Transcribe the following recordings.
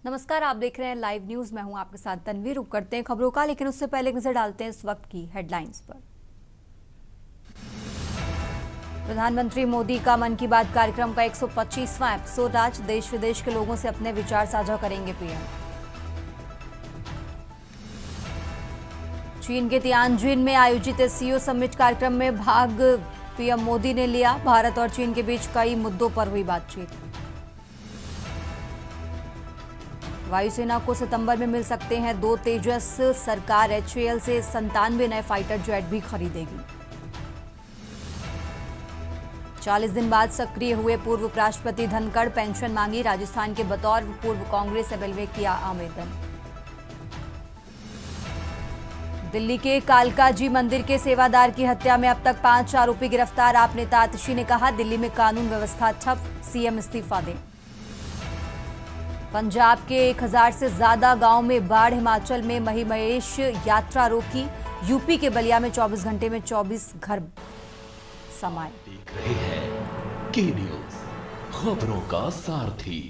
नमस्कार, आप देख रहे हैं लाइव न्यूज। मैं हूं आपके साथ तनवीर। रुक करते हैं खबरों का, लेकिन उससे पहले एक नजर डालते हैं इस वक्त की हेडलाइंस पर। प्रधानमंत्री मोदी का मन की बात कार्यक्रम का 125वां एपिसोड आज। देश विदेश के लोगों से अपने विचार साझा करेंगे पीएम। चीन के तियानजिन में आयोजित एससीओ समिट कार्यक्रम में भाग पीएम मोदी ने लिया। भारत और चीन के बीच कई मुद्दों पर हुई बातचीत। वायुसेना को सितंबर में मिल सकते हैं 2 तेजस। सरकार एचएएल से 97 नए फाइटर जेट भी खरीदेगी। 40 दिन बाद सक्रिय हुए पूर्व उपराष्ट्रपति धनखड़, पेंशन मांगी। राजस्थान के बतौर पूर्व कांग्रेस एमएलए में किया आवेदन। दिल्ली के कालका जी मंदिर के सेवादार की हत्या में अब तक 5 आरोपी गिरफ्तार। आप नेता आतिशी ने कहा, दिल्ली में कानून व्यवस्था ठप, सीएम इस्तीफा दें। पंजाब के 1000 से ज्यादा गांव में बाढ़। हिमाचल में महिमहेश यात्रा रोकी। यूपी के बलिया में 24 घंटे में 24 घर समाये। देख रहे हैं के न्यूज, खबरों का सारथी।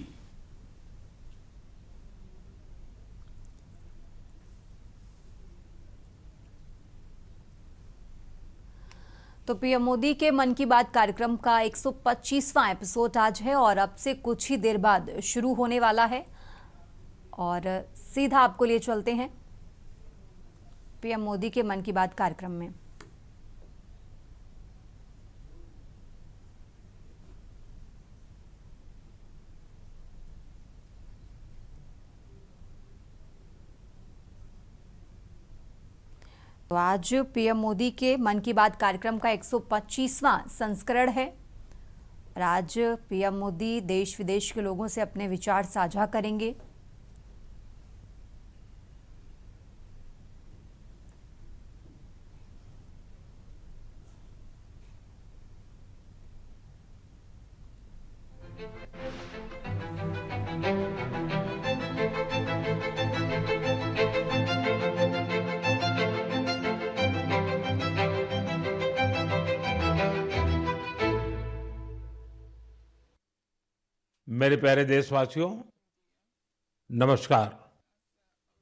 तो पीएम मोदी के मन की बात कार्यक्रम का 125वां एपिसोड आज है और अब से कुछ ही देर बाद शुरू होने वाला है। और सीधा आपको लिए चलते हैं पीएम मोदी के मन की बात कार्यक्रम में। तो आज पीएम मोदी के मन की बात कार्यक्रम का 125वां संस्करण है और आज पीएम मोदी देश विदेश के लोगों से अपने विचार साझा करेंगे। मेरे प्यारे देशवासियों, नमस्कार।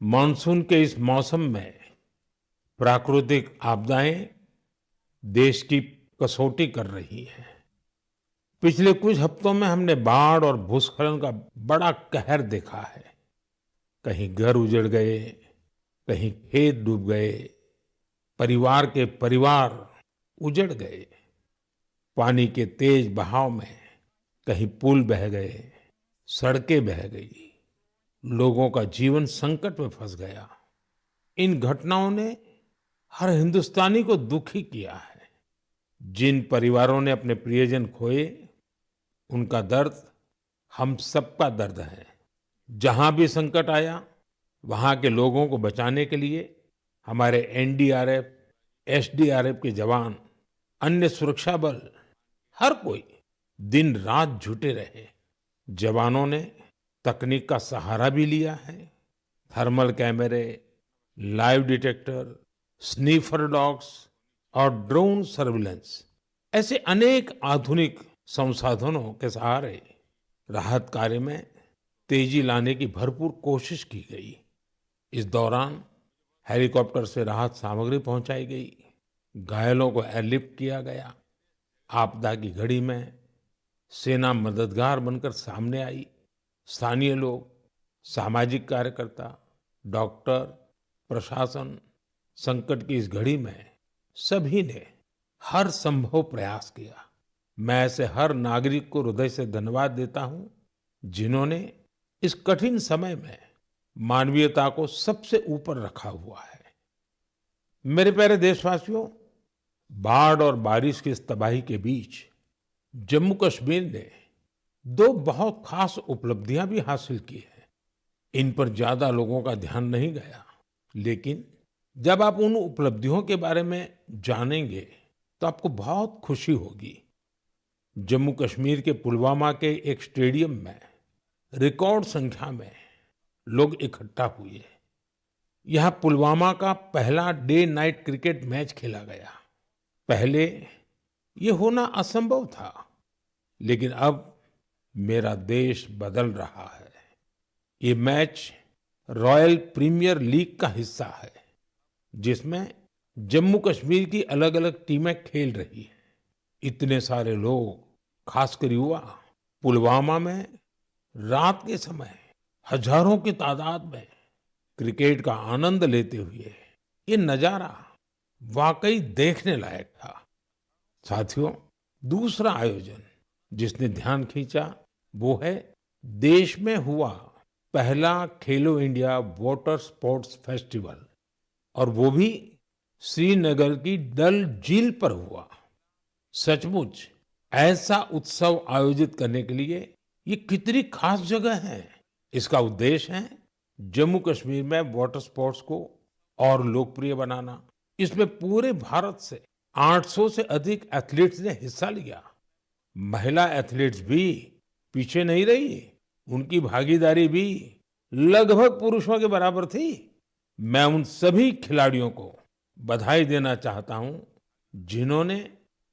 मानसून के इस मौसम में प्राकृतिक आपदाएं देश की कसौटी कर रही हैं। पिछले कुछ हफ्तों में हमने बाढ़ और भूस्खलन का बड़ा कहर देखा है। कहीं घर उजड़ गए, कहीं खेत डूब गए, परिवार के परिवार उजड़ गए। पानी के तेज बहाव में कहीं पुल बह गए, सड़कें बह गई, लोगों का जीवन संकट में फंस गया। इन घटनाओं ने हर हिंदुस्तानी को दुखी किया है। जिन परिवारों ने अपने प्रियजन खोए, उनका दर्द हम सबका दर्द है। जहां भी संकट आया, वहां के लोगों को बचाने के लिए हमारे एनडीआरएफ, एसडीआरएफ के जवान, अन्य सुरक्षा बल, हर कोई दिन रात जुटे रहे। जवानों ने तकनीक का सहारा भी लिया है। थर्मल कैमरे, लाइव डिटेक्टर, स्नीफर डॉग्स और ड्रोन सर्विलेंस ऐसे अनेक आधुनिक संसाधनों के सहारे राहत कार्य में तेजी लाने की भरपूर कोशिश की गई। इस दौरान हेलीकॉप्टर से राहत सामग्री पहुंचाई गई, घायलों को एयरलिफ्ट किया गया। आपदा की घड़ी में सेना मददगार बनकर सामने आई। स्थानीय लोग, सामाजिक कार्यकर्ता, डॉक्टर, प्रशासन, संकट की इस घड़ी में सभी ने हर संभव प्रयास किया। मैं ऐसे हर नागरिक को हृदय से धन्यवाद देता हूं, जिन्होंने इस कठिन समय में मानवीयता को सबसे ऊपर रखा हुआ है। मेरे प्यारे देशवासियों, बाढ़ और बारिश की इस तबाही के बीच जम्मू कश्मीर ने 2 बहुत खास उपलब्धियां भी हासिल की हैं। इन पर ज्यादा लोगों का ध्यान नहीं गया, लेकिन जब आप उन उपलब्धियों के बारे में जानेंगे तो आपको बहुत खुशी होगी। जम्मू कश्मीर के पुलवामा के एक स्टेडियम में रिकॉर्ड संख्या में लोग इकट्ठा हुए। यहाँ पुलवामा का पहला डे नाइट क्रिकेट मैच खेला गया। पहले ये होना असंभव था, लेकिन अब मेरा देश बदल रहा है। ये मैच रॉयल प्रीमियर लीग का हिस्सा है, जिसमें जम्मू कश्मीर की अलग अलग टीमें खेल रही हैं। इतने सारे लोग, खासकर युवा, पुलवामा में रात के समय हजारों की तादाद में क्रिकेट का आनंद लेते हुए, ये नजारा वाकई देखने लायक था। साथियों, दूसरा आयोजन जिसने ध्यान खींचा वो है देश में हुआ पहला खेलो इंडिया वाटर स्पोर्ट्स फेस्टिवल, और वो भी श्रीनगर की डल झील पर हुआ। सचमुच ऐसा उत्सव आयोजित करने के लिए ये कितनी खास जगह है। इसका उद्देश्य है जम्मू कश्मीर में वाटर स्पोर्ट्स को और लोकप्रिय बनाना। इसमें पूरे भारत से 800 से अधिक एथलीट्स ने हिस्सा लिया। महिला एथलीट्स भी पीछे नहीं रही, उनकी भागीदारी भी लगभग पुरुषों के बराबर थी। मैं उन सभी खिलाड़ियों को बधाई देना चाहता हूं जिन्होंने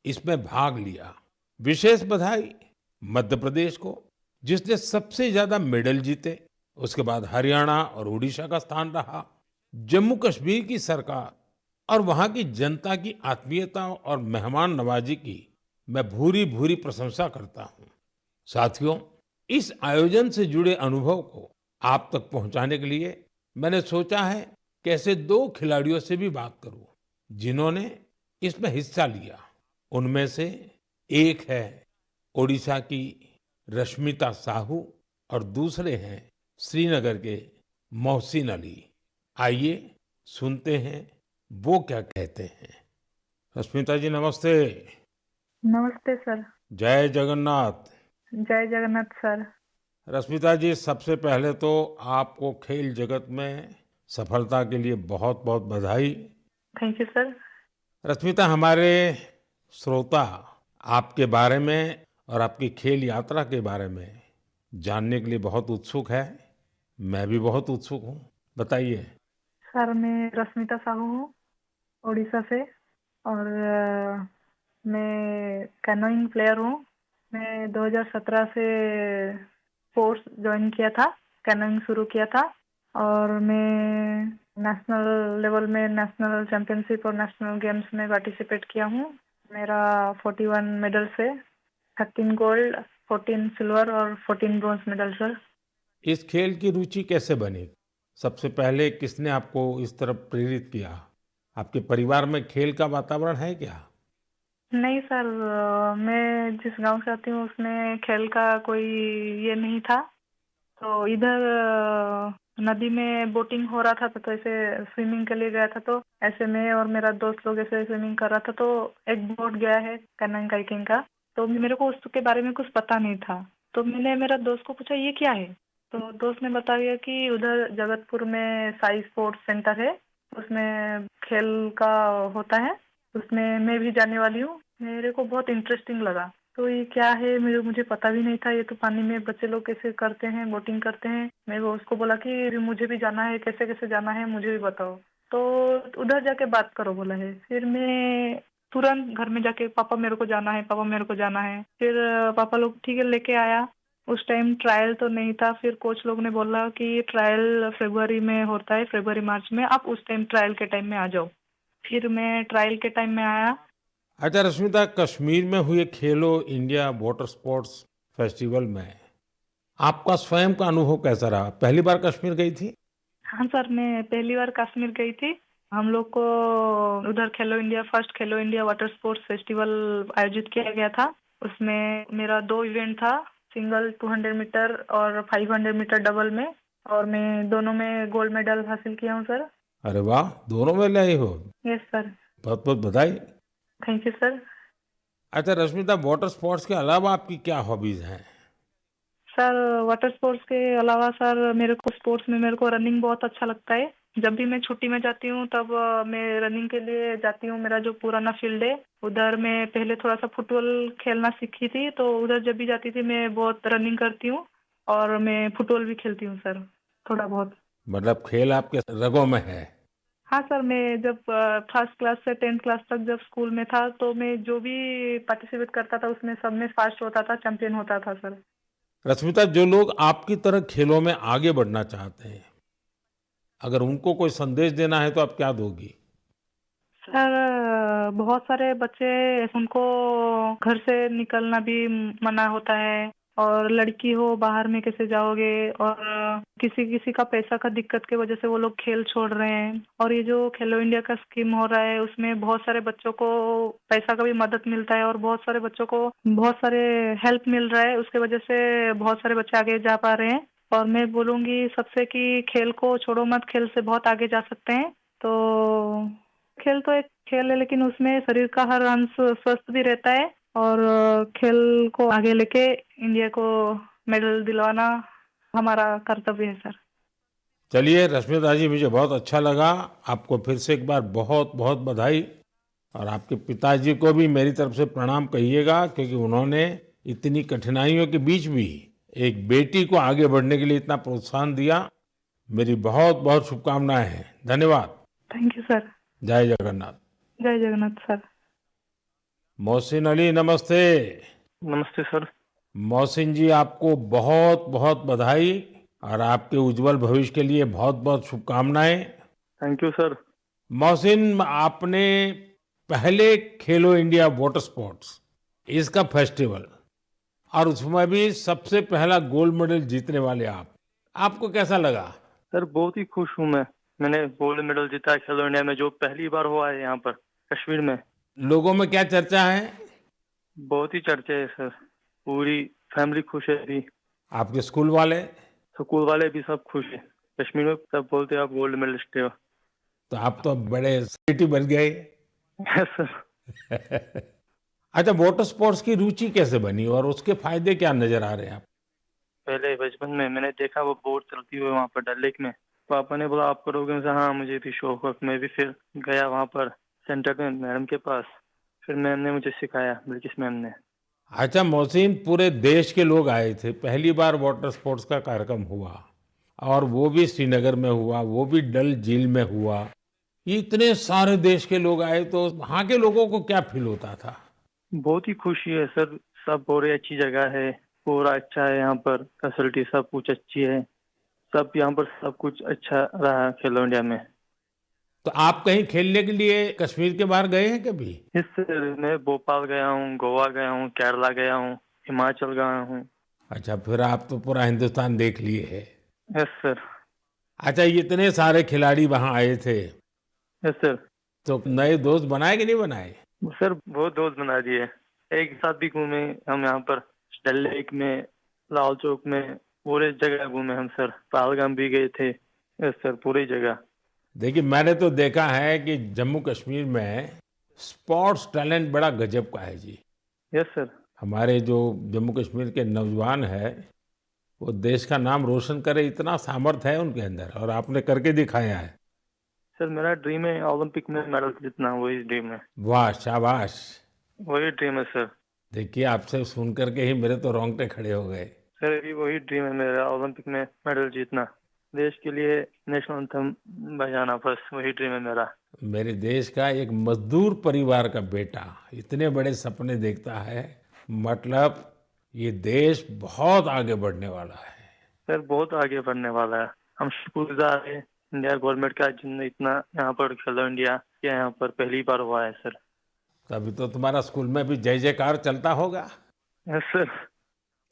इसमें भाग लिया। विशेष बधाई मध्य प्रदेश को, जिसने सबसे ज्यादा मेडल जीते। उसके बाद हरियाणा और उड़ीसा का स्थान रहा। जम्मू कश्मीर की सरकार और वहां की जनता की आत्मीयता और मेहमान नवाजी की मैं भूरी भूरी प्रशंसा करता हूं। साथियों, इस आयोजन से जुड़े अनुभव को आप तक पहुंचाने के लिए मैंने सोचा है कि ऐसे दो खिलाड़ियों से भी बात करूं जिन्होंने इसमें हिस्सा लिया। उनमें से एक है ओडिशा की रश्मिता साहू और दूसरे हैं श्रीनगर के मोहसिन अली। आइए सुनते हैं वो क्या कहते हैं। रश्मिता जी, नमस्ते। नमस्ते सर। जय जगन्नाथ। जय जगन्नाथ सर। रश्मिता जी, सबसे पहले तो आपको खेल जगत में सफलता के लिए बहुत बहुत बधाई। Thank you sir. रश्मिता, हमारे श्रोता आपके बारे में और आपकी खेल यात्रा के बारे में जानने के लिए बहुत उत्सुक है। मैं भी बहुत उत्सुक हूँ, बताइए। सर, मैं रश्मिता साहू हूँ, उड़ीसा से, और मैं कैनोइंग प्लेयर हूँ। मैं 2017 से कोर्स ज्वाइन किया था, कैनोइंग शुरू किया था, और मैं नेशनल लेवल में नेशनल चैंपियनशिप और नेशनल गेम्स में पार्टिसिपेट किया हूँ। मेरा 41 मेडल्स है, 13 गोल्ड, 14 सिल्वर और 14 ब्रॉन्ज मेडल सर। इस खेल की रुचि कैसे बनी? सबसे पहले किसने आपको इस तरफ प्रेरित किया? आपके परिवार में खेल का वातावरण है क्या? नहीं सर, मैं जिस गांव से आती हूँ उसमें खेल का कोई ये नहीं था। तो इधर नदी में बोटिंग हो रहा था, तो ऐसे स्विमिंग के लिए गया था। तो ऐसे मैं और मेरा दोस्त लोग ऐसे स्विमिंग कर रहा था, तो एक बोट गया है कैनोइंग काइकिंग का। तो मेरे को उसके बारे में कुछ पता नहीं था। तो मैंने मेरा दोस्त को पूछा ये क्या है। तो दोस्त ने बताया कि उधर जगतपुर में साई स्पोर्ट्स सेंटर है, उसमें खेल का होता है, उसमें मैं भी जाने वाली हूँ। मेरे को बहुत इंटरेस्टिंग लगा। तो ये क्या है, मुझे पता भी नहीं था। ये तो पानी में बच्चे लोग कैसे करते हैं, बोटिंग करते हैं। मैं उसको बोला कि मुझे भी जाना है, कैसे कैसे जाना है मुझे भी बताओ। तो उधर जाके बात करो बोला है। फिर मैं तुरंत घर में जाके पापा मेरे को जाना है, पापा मेरे को जाना है। फिर पापा लोग ठीक है लेके आया। उस टाइम ट्रायल तो नहीं था। फिर कोच लोग ने बोला कि ट्रायल फरवरी में होता है, फरवरी मार्च में, आप उस टाइम ट्रायल के टाइम में आ जाओ। फिर मैं ट्रायल के टाइम में आया। अच्छा रश्मिता, कश्मीर में हुए खेलो इंडिया वाटर स्पोर्ट्स फेस्टिवल में आपका स्वयं का अनुभव कैसा रहा? पहली बार कश्मीर गई थी? हाँ सर, मैं पहली बार कश्मीर गई थी। हम लोग को उधर फर्स्ट खेलो इंडिया वाटर स्पोर्ट्स फेस्टिवल आयोजित किया गया था। उसमें मेरा 2 इवेंट था, सिंगल 200 मीटर और 500 मीटर डबल में, और मैं दोनों में गोल्ड मेडल हासिल किया हूँ सर। अरे वाह, दोनों में ले आई हो। Yes sir. बहुत बहुत बधाई। Thank you sir. अच्छा रश्मिता, वाटर स्पोर्ट्स के अलावा आपकी क्या हॉबीज हैं? सर, वाटर स्पोर्ट्स के अलावा सर मेरे को रनिंग बहुत अच्छा लगता है। जब भी मैं छुट्टी में जाती हूँ तब मैं रनिंग के लिए जाती हूँ। मेरा जो पुराना फील्ड है उधर मैं पहले थोड़ा सा फुटबॉल खेलना सीखी थी, तो उधर जब भी जाती थी मैं बहुत रनिंग करती हूँ, और मैं फुटबॉल भी खेलती हूँ सर, थोड़ा बहुत। मतलब खेल आपके रगों में है। हाँ सर, मैं जब फर्स्ट क्लास से 10th क्लास तक जब स्कूल में था, तो मैं जो भी पार्टिसिपेट करता था उसमें सब में फर्स्ट होता था, चैंपियन होता था सर। रश्मिता, जो लोग आपकी तरह खेलों में आगे बढ़ना चाहते हैं, अगर उनको कोई संदेश देना है तो आप क्या दोगी? सर बहुत सारे बच्चे उनको घर से निकलना भी मना होता है, और लड़की हो बाहर में कैसे जाओगे, और किसी किसी का पैसा का दिक्कत की वजह से वो लोग खेल छोड़ रहे हैं। और ये जो खेलो इंडिया का स्कीम हो रहा है उसमें बहुत सारे बच्चों को पैसा का भी मदद मिलता है, और बहुत सारे बच्चों को बहुत सारे हेल्प मिल रहा है, उसके वजह से बहुत सारे बच्चे आगे जा पा रहे हैं। और मैं बोलूंगी सबसे कि खेल को छोड़ो मत, खेल से बहुत आगे जा सकते हैं। तो खेल तो एक खेल है, लेकिन उसमें शरीर का हर अंश स्वस्थ भी रहता है, और खेल को आगे लेके इंडिया को मेडल दिलवाना हमारा कर्तव्य है सर। चलिए रश्मिता जी, मुझे बहुत अच्छा लगा। आपको फिर से एक बार बहुत बहुत बधाई, और आपके पिताजी को भी मेरी तरफ से प्रणाम कहिएगा, क्योंकि उन्होंने इतनी कठिनाइयों के बीच भी एक बेटी को आगे बढ़ने के लिए इतना प्रोत्साहन दिया। मेरी बहुत बहुत शुभकामनाएं हैं। धन्यवाद। Thank you sir. जय जगन्नाथ। जय जगन्नाथ सर। मोहसिन अली, नमस्ते। नमस्ते सर। मोहसिन जी, आपको बहुत बहुत बधाई और आपके उज्जवल भविष्य के लिए बहुत बहुत शुभकामनाएं। Thank you sir. मोहसिन, आपने पहले खेलो इंडिया वाटर स्पोर्ट्स इसका फेस्टिवल, और उसमें भी सबसे पहला गोल्ड मेडल जीतने वाले आपको कैसा लगा? सर बहुत ही खुश हूँ मैंने गोल्ड मेडल जीता है खेलो इंडिया में, जो पहली बार हुआ है यहाँ पर कश्मीर में। लोगों में क्या चर्चा है? बहुत ही चर्चा है सर, पूरी फैमिली खुश है अभी। आपके स्कूल वाले? स्कूल वाले भी सब खुश है। कश्मीर में सब बोलते हैं आप गोल्ड मेडलिस्ट हो। तो आप तो बड़े सेलिब्रिटी बन गए। Yes sir. अच्छा, वाटर स्पोर्ट्स की रुचि कैसे बनी और उसके फायदे क्या नजर आ रहे हैं आप? पहले बचपन में मैंने देखा वो बोट चलती हुई वहाँ पर डल लेक में। पापा ने बोला आप करोगे? मैं हाँ, मुझे भी शौक है। मैं भी फिर गया वहाँ पर सेंटर में मैडम के पास, फिर मैम ने मुझे सिखाया, बिल्किस मैम ने। अच्छा मोहसिन, पूरे देश के लोग आए थे, पहली बार वाटर स्पोर्ट्स का कार्यक्रम हुआ, और वो भी श्रीनगर में हुआ, वो भी डल झील में हुआ। ये इतने सारे देश के लोग आए, तो वहाँ के लोगों को क्या फील होता था? बहुत ही खुशी है सर। सब बहुत अच्छी जगह है, पूरा अच्छा है यहाँ पर, फैसिलिटी सब कुछ अच्छी है। सब यहाँ पर सब कुछ अच्छा रहा खेलो इंडिया में। तो आप कहीं खेलने के लिए कश्मीर के बाहर गए हैं कभी? इससे मैं भोपाल गया हूँ, गोवा गया हूँ, केरला गया हूँ, हिमाचल गया हूँ। अच्छा, फिर आप तो पूरा हिंदुस्तान देख लिए है। Yes sir. अच्छा, ये इतने सारे खिलाड़ी वहां आए थे, यस सर। तो नए दोस्त बनाए कि नहीं बनाए? सर बहुत दोस्त बना दिए, एक साथ भी घूमे हम यहाँ पर, डल लेक में, लाल चौक में, पूरे जगह घूमे हम सर। पहलगाम भी गए थे। यस सर, पूरी जगह। देखिए, मैंने तो देखा है कि जम्मू कश्मीर में स्पोर्ट्स टैलेंट बड़ा गजब का है जी। Yes sir. हमारे जो जम्मू कश्मीर के नौजवान है, वो देश का नाम रोशन करे, इतना सामर्थ्य है उनके अंदर, और आपने करके दिखाया है। सर मेरा ड्रीम है ओलंपिक में मेडल जीतना, वही ड्रीम है। वाह, शाबाश। वही ड्रीम है सर। देखिए, आपसे सुन करके ही मेरे तो रोंगटे खड़े हो गए। सर अभी वही ड्रीम है मेरा, ओलंपिक में मेडल जीतना, देश के लिए नेशनल एंथम बजाना, बस वही ड्रीम है मेरा। मेरे देश का एक मजदूर परिवार का बेटा इतने बड़े सपने देखता है, मतलब ये देश बहुत आगे बढ़ने वाला है। सर बहुत आगे बढ़ने वाला है। हम शुक्रगुजार हैं इंडिया गवर्नमेंट का, जिनने इतना यहाँ पर खेलो इंडिया के यहाँ पर पहली बार हुआ है सर। तभी तो तुम्हारा स्कूल में भी जय जयकार चलता होगा। Yes sir.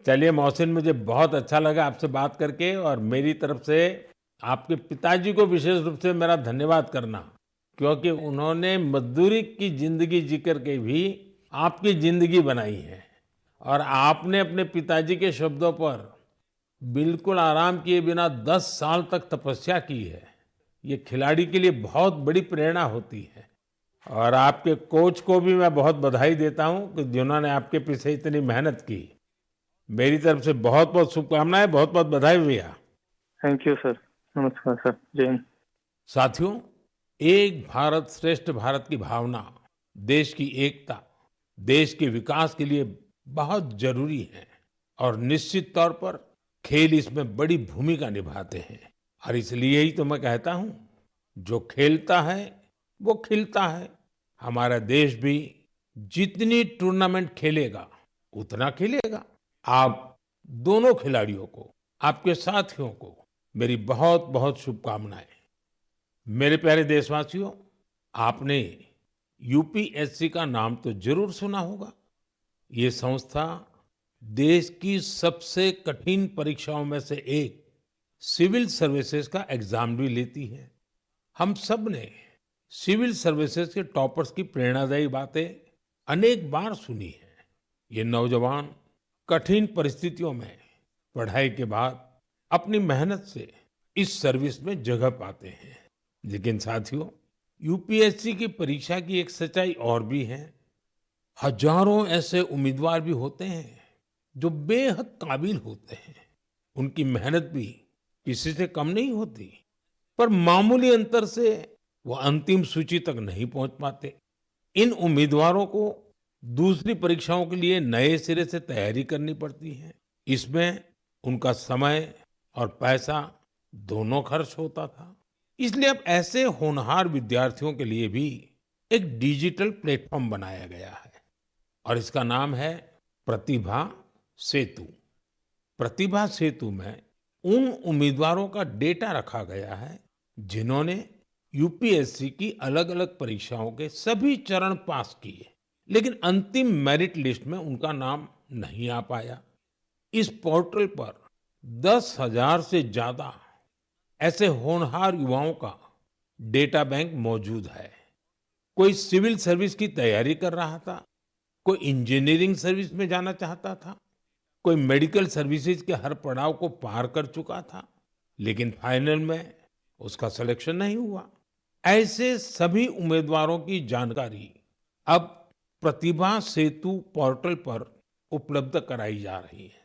चलिए मोहसिन, मुझे बहुत अच्छा लगा आपसे बात करके, और मेरी तरफ से आपके पिताजी को विशेष रूप से मेरा धन्यवाद करना, क्योंकि उन्होंने मजदूरी की जिंदगी जी करके भी आपकी जिंदगी बनाई है, और आपने अपने पिताजी के शब्दों पर बिल्कुल आराम किए बिना 10 साल तक तपस्या की है। ये खिलाड़ी के लिए बहुत बड़ी प्रेरणा होती है, और आपके कोच को भी मैं बहुत बधाई देता हूं कि जिन्होंने आपके पीछे इतनी मेहनत की। मेरी तरफ से बहुत बहुत शुभकामनाएं, बहुत बहुत बधाई भैया। Thank you sir. नमस्कार सर। जय हिंद। साथियों, एक भारत श्रेष्ठ भारत की भावना देश की एकता, देश के विकास के लिए बहुत जरूरी है, और निश्चित तौर पर खेल इसमें बड़ी भूमिका निभाते हैं। और इसलिए ही तो मैं कहता हूं, जो खेलता है वो खिलता है। हमारा देश भी जितनी टूर्नामेंट खेलेगा उतना खिलेगा। आप दोनों खिलाड़ियों को, आपके साथियों को मेरी बहुत बहुत शुभकामनाएं। मेरे प्यारे देशवासियों, आपने यूपीएससी का नाम तो जरूर सुना होगा। ये संस्था देश की सबसे कठिन परीक्षाओं में से एक सिविल सर्विसेज का एग्जाम भी लेती है। हम सब ने सिविल सर्विसेज के टॉपर्स की प्रेरणादायी बातें अनेक बार सुनी है। ये नौजवान कठिन परिस्थितियों में पढ़ाई के बाद अपनी मेहनत से इस सर्विस में जगह पाते हैं। लेकिन साथियों, यूपीएससी की परीक्षा की एक सच्चाई और भी है। हजारों ऐसे उम्मीदवार भी होते हैं जो बेहद काबिल होते हैं। उनकी मेहनत भी किसी से कम नहीं होती, पर मामूली अंतर से वो अंतिम सूची तक नहीं पहुंच पाते। इन उम्मीदवारों को दूसरी परीक्षाओं के लिए नए सिरे से तैयारी करनी पड़ती है। इसमें उनका समय और पैसा दोनों खर्च होता था। इसलिए अब ऐसे होनहार विद्यार्थियों के लिए भी एक डिजिटल प्लेटफॉर्म बनाया गया है और इसका नाम है प्रतिभा सेतु। प्रतिभा सेतु में उन उम्मीदवारों का डेटा रखा गया है जिन्होंने यूपीएससी की अलग अलग परीक्षाओं के सभी चरण पास किए, लेकिन अंतिम मेरिट लिस्ट में उनका नाम नहीं आ पाया। इस पोर्टल पर 10,000 से ज्यादा ऐसे होनहार युवाओं का डेटा बैंक मौजूद है। कोई सिविल सर्विस की तैयारी कर रहा था, कोई इंजीनियरिंग सर्विस में जाना चाहता था, कोई मेडिकल सर्विसेज के हर पड़ाव को पार कर चुका था, लेकिन फाइनल में उसका सिलेक्शन नहीं हुआ। ऐसे सभी उम्मीदवारों की जानकारी अब प्रतिभा सेतु पोर्टल पर उपलब्ध कराई जा रही है।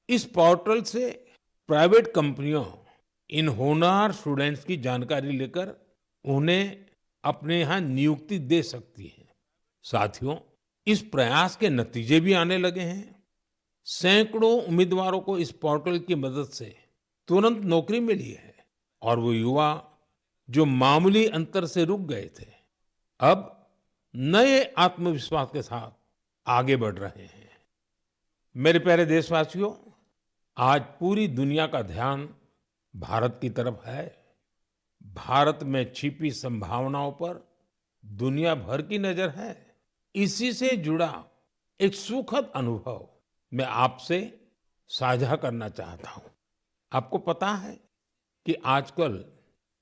इस पोर्टल से प्राइवेट कंपनियों इन होनहार स्टूडेंट्स की जानकारी लेकर उन्हें अपने यहाँ नियुक्ति दे सकती है। साथियों, इस प्रयास के नतीजे भी आने लगे हैं। सैकड़ों उम्मीदवारों को इस पोर्टल की मदद से तुरंत नौकरी मिली है और वो युवा जो मामूली अंतर से रुक गए थे, अब नए आत्मविश्वास के साथ आगे बढ़ रहे हैं। मेरे प्यारे देशवासियों, आज पूरी दुनिया का ध्यान भारत की तरफ है। भारत में छिपी संभावनाओं पर दुनिया भर की नजर है। इसी से जुड़ा एक सुखद अनुभव मैं आपसे साझा करना चाहता हूं। आपको पता है कि आजकल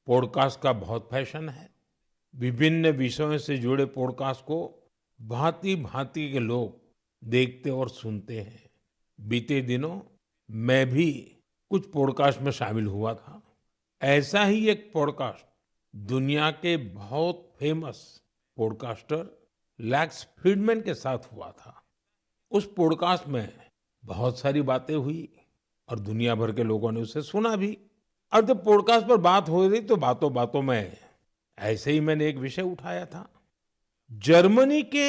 पॉडकास्ट का बहुत फैशन है। विभिन्न विषयों से जुड़े पॉडकास्ट को भांति भांति के लोग देखते और सुनते हैं। बीते दिनों मैं भी कुछ पॉडकास्ट में शामिल हुआ था। ऐसा ही एक पॉडकास्ट दुनिया के बहुत फेमस पॉडकास्टर लैक्स फ्रीडमैन के साथ हुआ था। उस पॉडकास्ट में बहुत सारी बातें हुई और दुनिया भर के लोगों ने उसे सुना भी। और जब पॉडकास्ट पर बात हो रही तो बातों बातों में ऐसे ही मैंने एक विषय उठाया था। जर्मनी के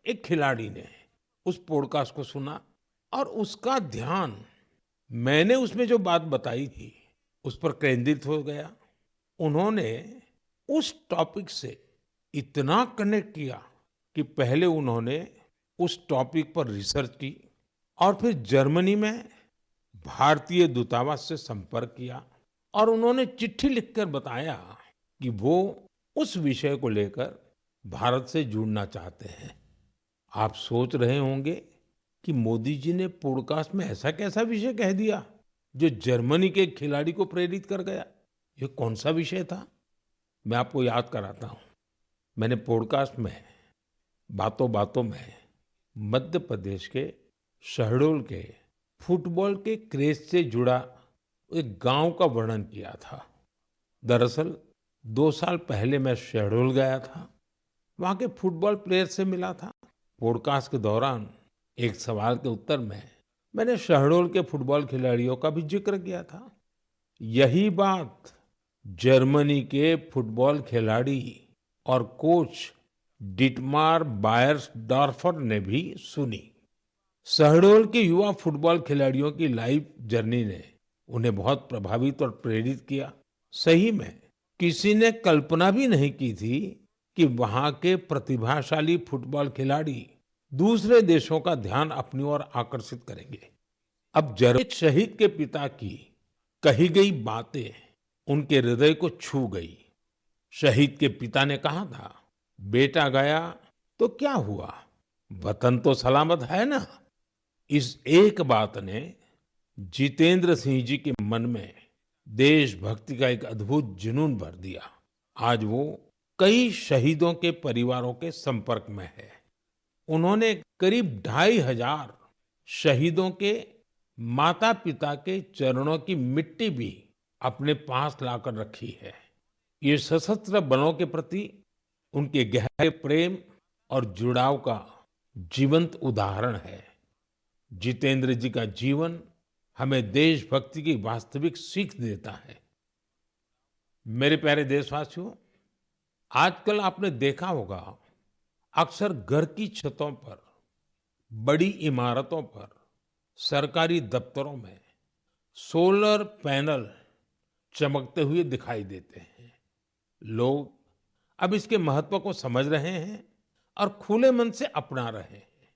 एक खिलाड़ी ने उस पॉडकास्ट को सुना और उसका ध्यान मैंने उसमें जो बात बताई थी उस पर केंद्रित हो गया। उन्होंने उस टॉपिक से इतना कनेक्ट किया कि पहले उन्होंने उस टॉपिक पर रिसर्च की और फिर जर्मनी में भारतीय दूतावास से संपर्क किया और उन्होंने चिट्ठी लिखकर बताया कि वो उस विषय को लेकर भारत से जुड़ना चाहते हैं। आप सोच रहे होंगे कि मोदी जी ने पॉडकास्ट में ऐसा कैसा विषय कह दिया जो जर्मनी के खिलाड़ी को प्रेरित कर गया। ये कौन सा विषय था? मैं आपको याद कराता हूँ। मैंने पॉडकास्ट में बातों बातों में मध्य प्रदेश के शहडोल के फुटबॉल के क्रेज से जुड़ा एक गांव का वर्णन किया था। दरअसल 2 साल पहले मैं शहडोल गया था, वहां के फुटबॉल प्लेयर से मिला था। पॉडकास्ट के दौरान एक सवाल के उत्तर में मैंने शहडोल के फुटबॉल खिलाड़ियों का भी जिक्र किया था। यही बात जर्मनी के फुटबॉल खिलाड़ी और कोच डिटमार बायर्सडॉर्फर ने भी सुनी। शहडोल के युवा फुटबॉल खिलाड़ियों की लाइफ जर्नी ने उन्हें बहुत प्रभावित और प्रेरित किया। सही में किसी ने कल्पना भी नहीं की थी कि वहां के प्रतिभाशाली फुटबॉल खिलाड़ी दूसरे देशों का ध्यान अपनी ओर आकर्षित करेंगे। अब जरूर शहीद के पिता की कही गई बातें उनके हृदय को छू गई। शहीद के पिता ने कहा था, बेटा गया तो क्या हुआ, वतन तो सलामत है ना। इस एक बात ने जितेंद्र सिंह जी के मन में देशभक्ति का एक अद्भुत जुनून भर दिया। आज वो कई शहीदों के परिवारों के संपर्क में है। उन्होंने करीब 2,500 शहीदों के माता पिता के चरणों की मिट्टी भी अपने पास लाकर रखी है। ये सशस्त्र बलों के प्रति उनके गहरे प्रेम और जुड़ाव का जीवंत उदाहरण है। जितेंद्र जी का जीवन हमें देशभक्ति की वास्तविक सीख देता है। मेरे प्यारे देशवासियों, आजकल आपने देखा होगा, अक्सर घर की छतों पर, बड़ी इमारतों पर, सरकारी दफ्तरों में सोलर पैनल चमकते हुए दिखाई देते हैं। लोग अब इसके महत्व को समझ रहे हैं और खुले मन से अपना रहे हैं।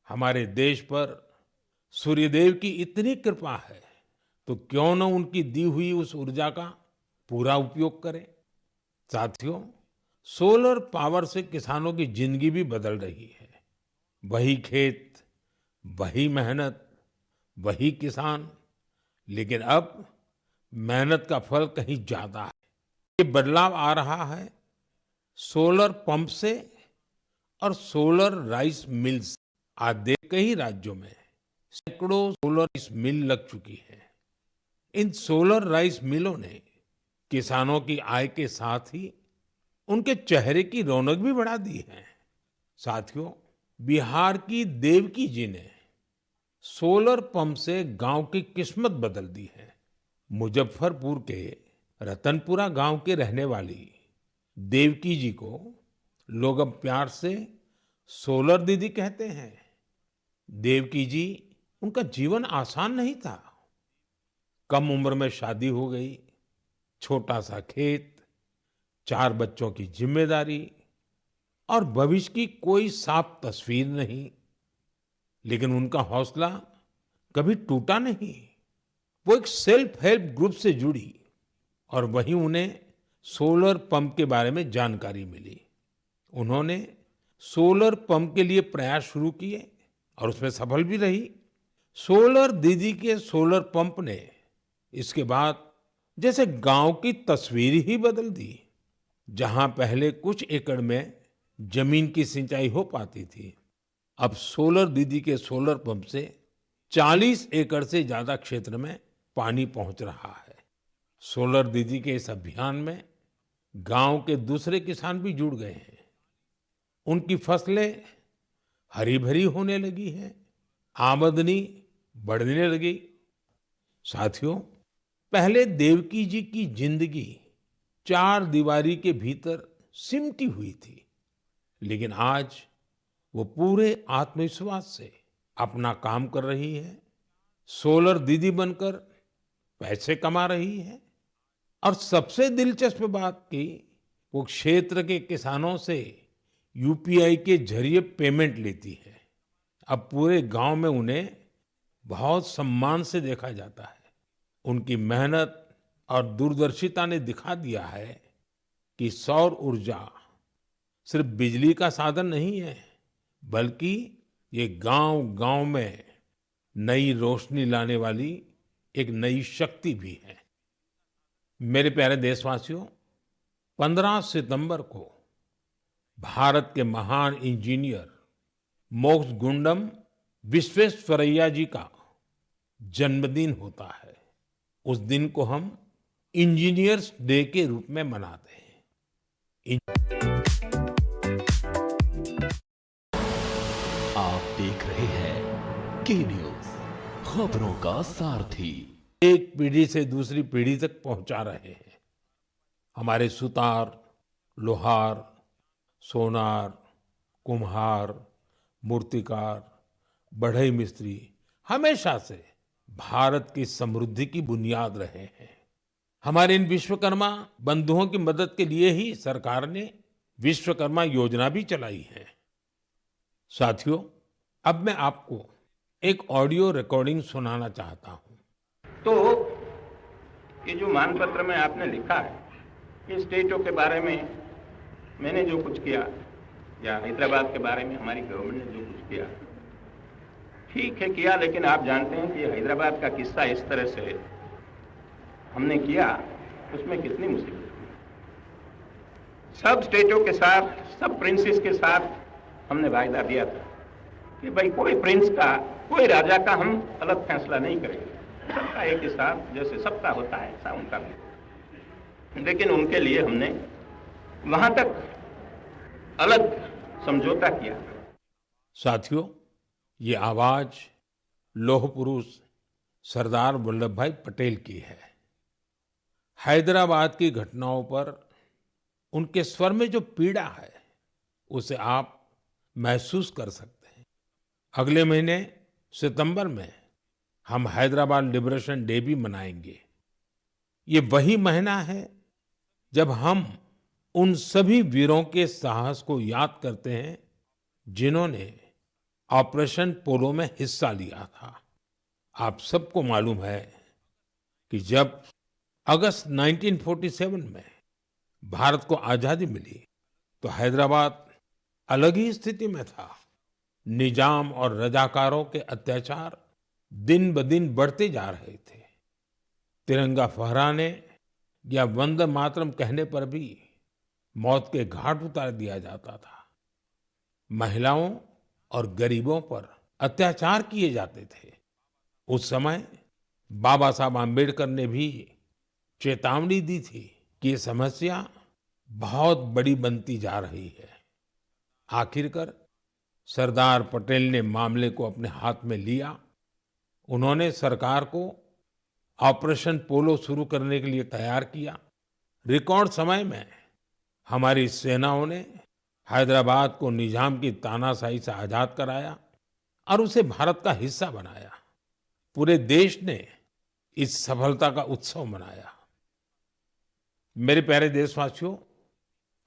हमारे देश पर सूर्यदेव की इतनी कृपा है, तो क्यों न उनकी दी हुई उस ऊर्जा का पूरा उपयोग करें। साथियों, सोलर पावर से किसानों की जिंदगी भी बदल रही है। वही खेत, वही मेहनत, वही किसान, लेकिन अब मेहनत का फल कहीं ज्यादा है। ये बदलाव आ रहा है सोलर पंप से और सोलर राइस मिल्स। आज देश के कई राज्यों में सैकड़ों सोलर राइस मिल लग चुकी है। इन सोलर राइस मिलों ने किसानों की आय के साथ ही उनके चेहरे की रौनक भी बढ़ा दी है। साथियों, बिहार की देवकी जी ने सोलर पंप से गांव की किस्मत बदल दी है। मुजफ्फरपुर के रतनपुरा गांव के रहने वाली देवकी जी को लोग अब प्यार से सोलर दीदी कहते हैं। देवकी जी, उनका जीवन आसान नहीं था। कम उम्र में शादी हो गई, छोटा सा खेत, 4 बच्चों की जिम्मेदारी और भविष्य की कोई साफ तस्वीर नहीं। लेकिन उनका हौसला कभी टूटा नहीं। वो एक सेल्फ हेल्प ग्रुप से जुड़ी और वहीं उन्हें सोलर पंप के बारे में जानकारी मिली। उन्होंने सोलर पंप के लिए प्रयास शुरू किए और उसमें सफल भी रही। सोलर दीदी के सोलर पंप ने इसके बाद जैसे गांव की तस्वीर ही बदल दी। जहां पहले कुछ एकड़ में जमीन की सिंचाई हो पाती थी, अब सोलर दीदी के सोलर पंप से 40 एकड़ से ज्यादा क्षेत्र में पानी पहुंच रहा है। सोलर दीदी के इस अभियान में गांव के दूसरे किसान भी जुड़ गए हैं। उनकी फसलें हरी भरी होने लगी हैं, आमदनी बढ़ने लगी। साथियों, पहले देवकी जी की जिंदगी 4 दीवारी के भीतर सिमटी हुई थी, लेकिन आज वो पूरे आत्मविश्वास से अपना काम कर रही है। सोलर दीदी बनकर पैसे कमा रही है और सबसे दिलचस्प बात की, वो क्षेत्र के किसानों से यूपीआई के जरिए पेमेंट लेती है। अब पूरे गांव में उन्हें बहुत सम्मान से देखा जाता है। उनकी मेहनत और दूरदर्शिता ने दिखा दिया है कि सौर ऊर्जा सिर्फ बिजली का साधन नहीं है, बल्कि ये गांव-गांव में नई रोशनी लाने वाली एक नई शक्ति भी है। मेरे प्यारे देशवासियों, 15 सितंबर को भारत के महान इंजीनियर मोक्षगुंडम विश्वेश्वरैया जी का जन्मदिन होता है। उस दिन को हम इंजीनियर्स डे के रूप में मनाते हैं। आप देख रहे हैं के न्यूज, खबरों का सारथी। एक पीढ़ी से दूसरी पीढ़ी तक पहुंचा रहे हैं। हमारे सुतार, लोहार, सोनार, कुम्हार, मूर्तिकार, बढ़ई मिस्त्री हमेशा से भारत की समृद्धि की बुनियाद रहे हैं। हमारे इन विश्वकर्मा बंधुओं की मदद के लिए ही सरकार ने विश्वकर्मा योजना भी चलाई है। साथियों, अब मैं आपको एक ऑडियो रिकॉर्डिंग सुनाना चाहता हूं। तो ये जो मानपत्र में आपने लिखा है, ये स्टेटों के बारे में मैंने जो कुछ किया या हैदराबाद के बारे में हमारी गवर्नमेंट ने जो कुछ किया, ठीक है किया, लेकिन आप जानते हैं कि हैदराबाद का किस्सा इस तरह से हमने किया, उसमें कितनी मुसीबत हुई। सब स्टेटों के साथ, सब प्रिंसेस के साथ हमने वायदा दिया था कि भाई कोई प्रिंस का, कोई राजा का हम अलग फैसला नहीं करेंगे, सबका एक ही साथ, जैसे सबका होता है ऐसा उनका भी। लेकिन उनके लिए हमने वहां तक अलग समझौता किया। साथियों, ये आवाज लौह पुरुष सरदार वल्लभ भाई पटेल की है। हैदराबाद की घटनाओं पर उनके स्वर में जो पीड़ा है, उसे आप महसूस कर सकते हैं। अगले महीने सितंबर में हम हैदराबाद लिबरेशन डे भी मनाएंगे। ये वही महीना है जब हम उन सभी वीरों के साहस को याद करते हैं जिन्होंने ऑपरेशन पोलो में हिस्सा लिया था। आप सबको मालूम है कि जब अगस्त 1947 में भारत को आजादी मिली तो हैदराबाद अलग ही स्थिति में था। निजाम और रजाकारों के अत्याचार दिन ब दिन बढ़ते जा रहे थे। तिरंगा फहराने या वंदे मातरम कहने पर भी मौत के घाट उतार दिया जाता था। महिलाओं और गरीबों पर अत्याचार किए जाते थे। उस समय बाबा साहब आम्बेडकर ने भी चेतावनी दी थी कि ये समस्या बहुत बड़ी बनती जा रही है। आखिरकार सरदार पटेल ने मामले को अपने हाथ में लिया। उन्होंने सरकार को ऑपरेशन पोलो शुरू करने के लिए तैयार किया। रिकॉर्ड समय में हमारी सेनाओं ने हैदराबाद को निजाम की तानाशाही से आजाद कराया और उसे भारत का हिस्सा बनाया। पूरे देश ने इस सफलता का उत्सव मनाया। मेरे प्यारे देशवासियों,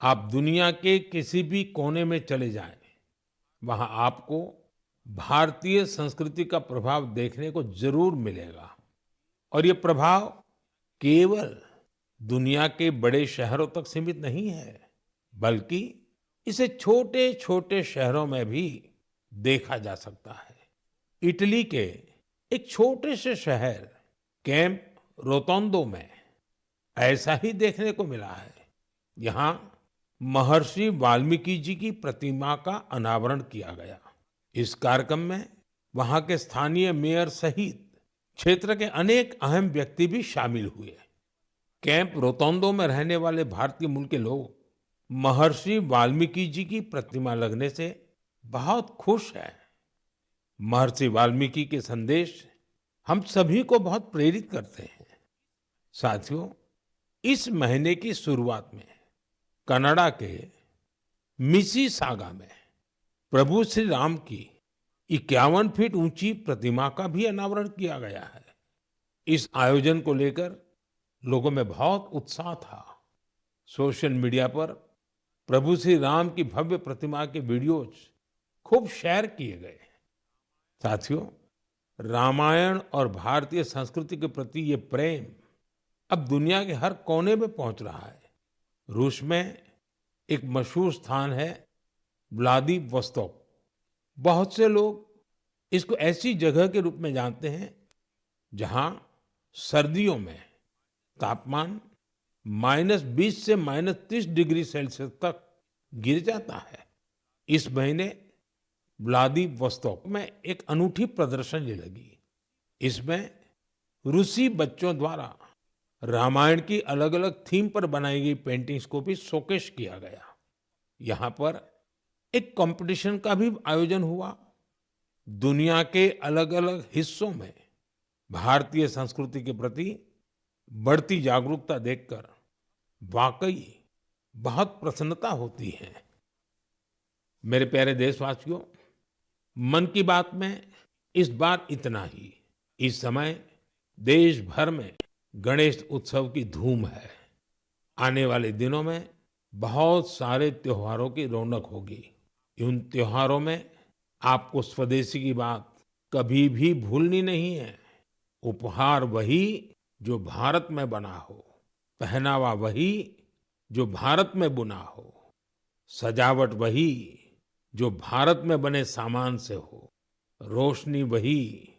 आप दुनिया के किसी भी कोने में चले जाएं, वहां आपको भारतीय संस्कृति का प्रभाव देखने को जरूर मिलेगा। और ये प्रभाव केवल दुनिया के बड़े शहरों तक सीमित नहीं है, बल्कि इसे छोटे छोटे शहरों में भी देखा जा सकता है। इटली के एक छोटे से शहर कैंप रोतोंडो में ऐसा ही देखने को मिला है। यहाँ महर्षि वाल्मीकि जी की प्रतिमा का अनावरण किया गया। इस कार्यक्रम में वहां के स्थानीय मेयर सहित क्षेत्र के अनेक अहम व्यक्ति भी शामिल हुए। कैंप रोतोंडो में रहने वाले भारतीय मूल के लोग महर्षि वाल्मीकि जी की प्रतिमा लगने से बहुत खुश हैं। महर्षि वाल्मीकि के संदेश हम सभी को बहुत प्रेरित करते हैं। साथियों, इस महीने की शुरुआत में कनाडा के मिसिसागा में प्रभु श्री राम की 51 फीट ऊंची प्रतिमा का भी अनावरण किया गया है। इस आयोजन को लेकर लोगों में बहुत उत्साह था। सोशल मीडिया पर प्रभु श्री राम की भव्य प्रतिमा के वीडियोज खूब शेयर किए गए। साथियों, रामायण और भारतीय संस्कृति के प्रति ये प्रेम अब दुनिया के हर कोने में पहुंच रहा है। रूस में एक मशहूर स्थान है व्लादिवोस्तोक। बहुत से लोग इसको ऐसी जगह के रूप में जानते हैं जहां सर्दियों में तापमान -20 से -30 डिग्री सेल्सियस तक गिर जाता है। इस महीने व्लादिवोस्तोक में एक अनूठी प्रदर्शनी लगी। इसमें रूसी बच्चों द्वारा रामायण की अलग अलग थीम पर बनाई गई पेंटिंग्स को भी शोकेस किया गया। यहाँ पर एक कंपटीशन का भी आयोजन हुआ। दुनिया के अलग अलग हिस्सों में भारतीय संस्कृति के प्रति बढ़ती जागरूकता देखकर वाकई बहुत प्रसन्नता होती है। मेरे प्यारे देशवासियों, मन की बात में इस बार इतना ही। इस समय देश भर में गणेश उत्सव की धूम है। आने वाले दिनों में बहुत सारे त्योहारों की रौनक होगी। उन त्योहारों में आपको स्वदेशी की बात कभी भी भूलनी नहीं है। उपहार वही जो भारत में बना हो, पहनावा वही जो भारत में बुना हो, सजावट वही जो भारत में बने सामान से हो, रोशनी वही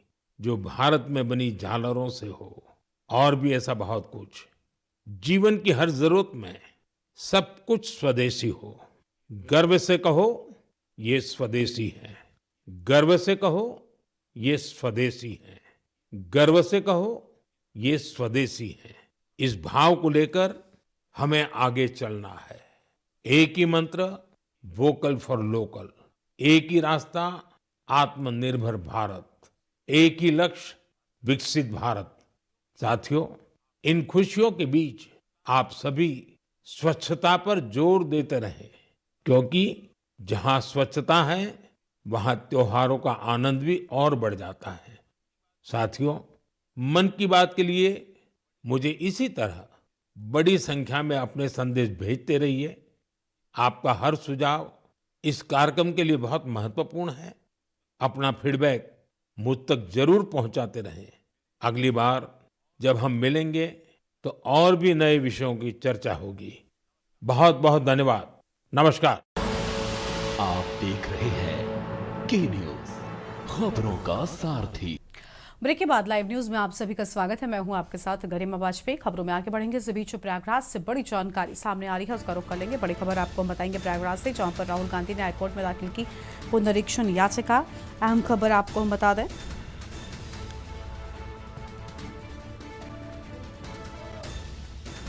जो भारत में बनी झालरों से हो, और भी ऐसा बहुत कुछ। जीवन की हर जरूरत में सब कुछ स्वदेशी हो। गर्व से कहो ये स्वदेशी है, गर्व से कहो ये स्वदेशी है, गर्व से कहो ये स्वदेशी है। इस भाव को लेकर हमें आगे चलना है। एक ही मंत्र, वोकल फॉर लोकल। एक ही रास्ता, आत्मनिर्भर भारत। एक ही लक्ष्य, विकसित भारत। साथियों, इन खुशियों के बीच आप सभी स्वच्छता पर जोर देते रहें, क्योंकि जहां स्वच्छता है वहां त्योहारों का आनंद भी और बढ़ जाता है। साथियों, मन की बात के लिए मुझे इसी तरह बड़ी संख्या में अपने संदेश भेजते रहिए। आपका हर सुझाव इस कार्यक्रम के लिए बहुत महत्वपूर्ण है। अपना फीडबैक मुझ तक जरूर पहुंचाते रहें। अगली बार जब हम मिलेंगे तो और भी नए विषयों की चर्चा होगी। बहुत बहुत धन्यवाद। नमस्कार। आप देख रहे हैं के न्यूज, खबरों का सारथी। ब्रेक के बाद लाइव न्यूज में आप सभी का स्वागत है। मैं हूं आपके साथ गरिमा वाजपेयी। खबरों में आगे बढ़ेंगे। इस बीच प्रयागराज से बड़ी जानकारी सामने आ रही है, उसका रुख कर लेंगे। बड़ी खबर आपको हम बताएंगे प्रयागराज से, जहां पर राहुल गांधी ने हाईकोर्ट में दाखिल की पुनरीक्षण याचिका। अहम खबर आपको हम बता दें,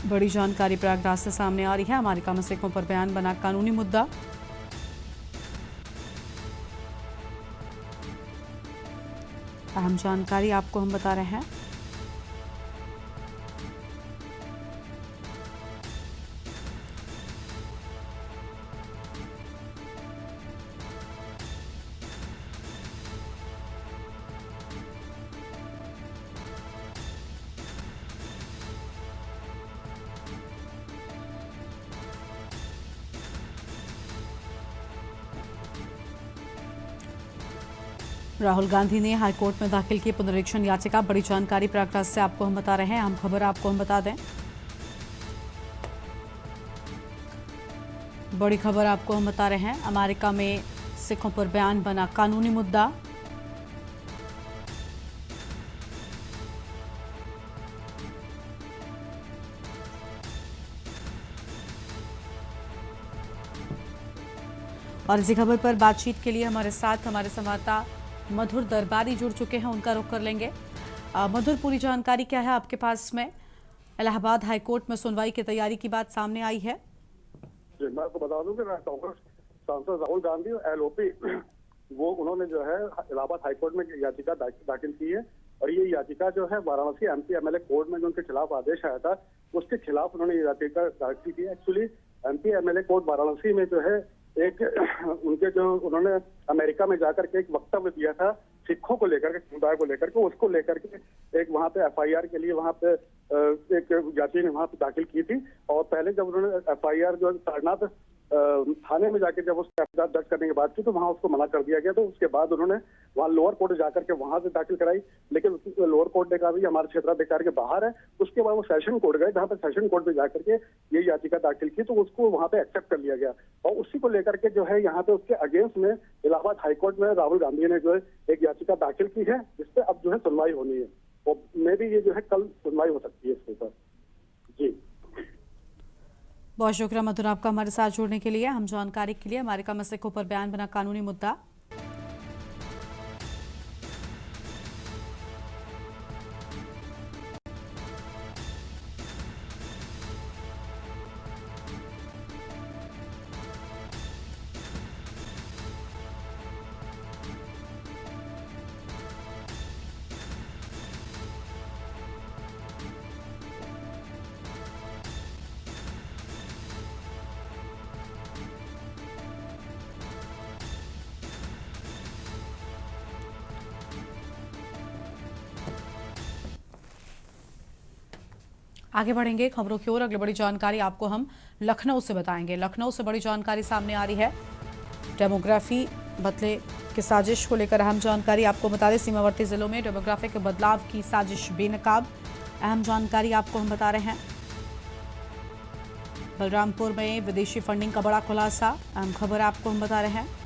बड़ी जानकारी प्रयागराज से सामने आ रही है। अमेरिका में सिखों पर बयान बना कानूनी मुद्दा। अहम जानकारी आपको हम बता रहे हैं। राहुल गांधी ने हाईकोर्ट में दाखिल की पुनरीक्षण याचिका। बड़ी जानकारी प्रयागराज से आपको हम बता रहे हैं। अहम खबर आपको हम बता दें, बड़ी खबर आपको हम बता रहे हैं। अमेरिका में सिखों पर बयान बना कानूनी मुद्दा। और इसी खबर पर बातचीत के लिए हमारे साथ हमारे संवाददाता मधुर दरबारी जुड़ चुके हैं, उनका रुख कर लेंगे। मधुर, पूरी जानकारी क्या है आपके पास में? इलाहाबाद हाईकोर्ट में सुनवाई की तैयारी की बात सामने आई है। जी, मैं आपको बता दूं कि कांग्रेस सांसद राहुल गांधी और एलओपी वो उन्होंने जो है इलाहाबाद हाईकोर्ट में याचिका दाखिल की है। और ये याचिका जो है वाराणसी एमपी एमएलए कोर्ट में जो उनके खिलाफ आदेश आया था उसके खिलाफ उन्होंने ये याचिका दाखिल की है। Actually MP MLA court Varanasi में जो है एक उनके जो उन्होंने अमेरिका में जाकर के एक वक्तव्य दिया था सिखों को लेकर के, समुदाय को लेकर के, उसको लेकर के एक वहां पे एफआईआर के लिए वहां पे एक यात्री ने वहां पे दाखिल की थी। और पहले जब उन्होंने एफआईआर जो सारनाथ थाने में जाके जब उसको एफआईआर दर्ज करने की बात की तो वहां उसको मना कर दिया गया। तो उसके बाद उन्होंने वहां लोअर कोर्ट जाकर के वहां से दाखिल कराई, लेकिन लोअर कोर्ट ने कहा भी हमारे क्षेत्राधिकार के बाहर है। उसके बाद वो सेशन कोर्ट गए, जहां पर सेशन कोर्ट में जाकर के ये याचिका दाखिल की तो उसको वहां पे एक्सेप्ट कर लिया गया। और उसी को लेकर के जो है यहाँ पे उसके अगेंस्ट में इलाहाबाद हाईकोर्ट में राहुल गांधी ने जो है एक याचिका दाखिल की है, जिसपे अब जो है सुनवाई होनी है। और मे भी ये जो है कल सुनवाई हो सकती है इसके ऊपर। जी, बहुत शुक्रिया मधुर आपका हमारे साथ जुड़ने के लिए। हम जानकारी के लिए, अमेरिका में सिखों पर बयान बना कानूनी मुद्दा। आगे बढ़ेंगे खबरों की ओर। अगली बड़ी जानकारी आपको हम लखनऊ से बताएंगे। लखनऊ से बड़ी जानकारी सामने आ रही है। डेमोग्राफी बदले की साजिश को लेकर अहम जानकारी आपको बता दें। सीमावर्ती जिलों में डेमोग्राफी के बदलाव की साजिश बेनकाब। अहम जानकारी आपको हम बता रहे हैं। बलरामपुर में विदेशी फंडिंग का बड़ा खुलासा, अहम खबर आपको हम बता रहे हैं।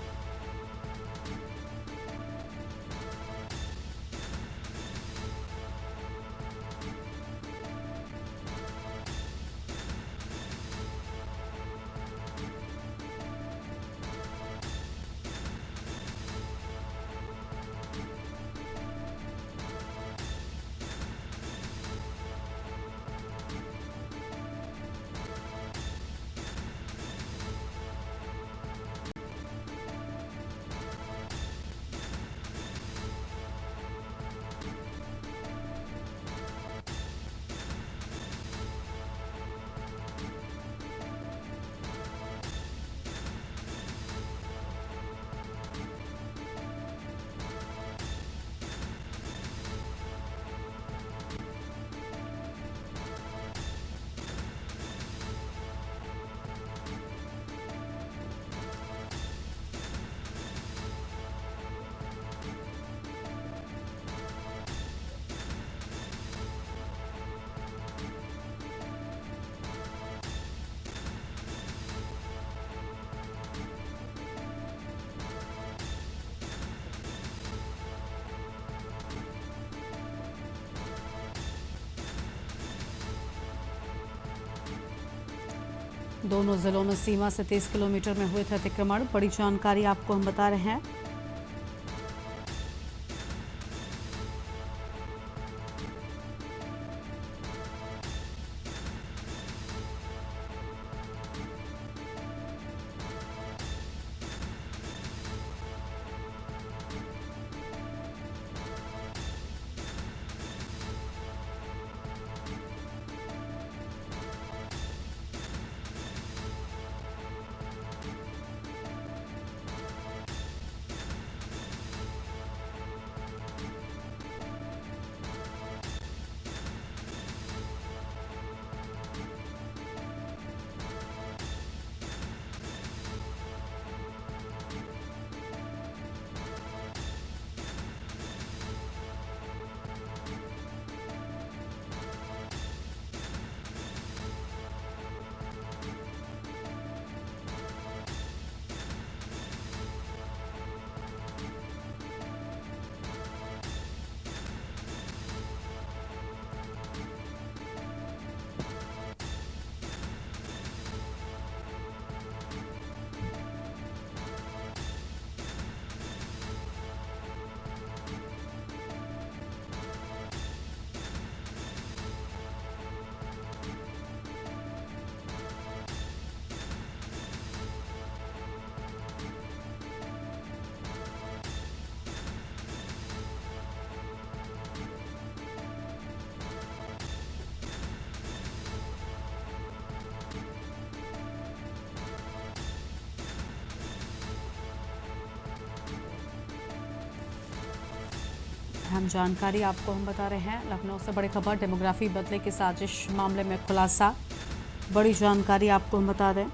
दोनों जिलों में सीमा से 30 किलोमीटर में हुए थे अतिक्रमण। बड़ी जानकारी आपको हम बता रहे हैं। अहम जानकारी आपको हम बता रहे हैं। लखनऊ से बड़ी खबर, डेमोग्राफी बदले की साजिश मामले में खुलासा। बड़ी जानकारी आपको हम बता दें।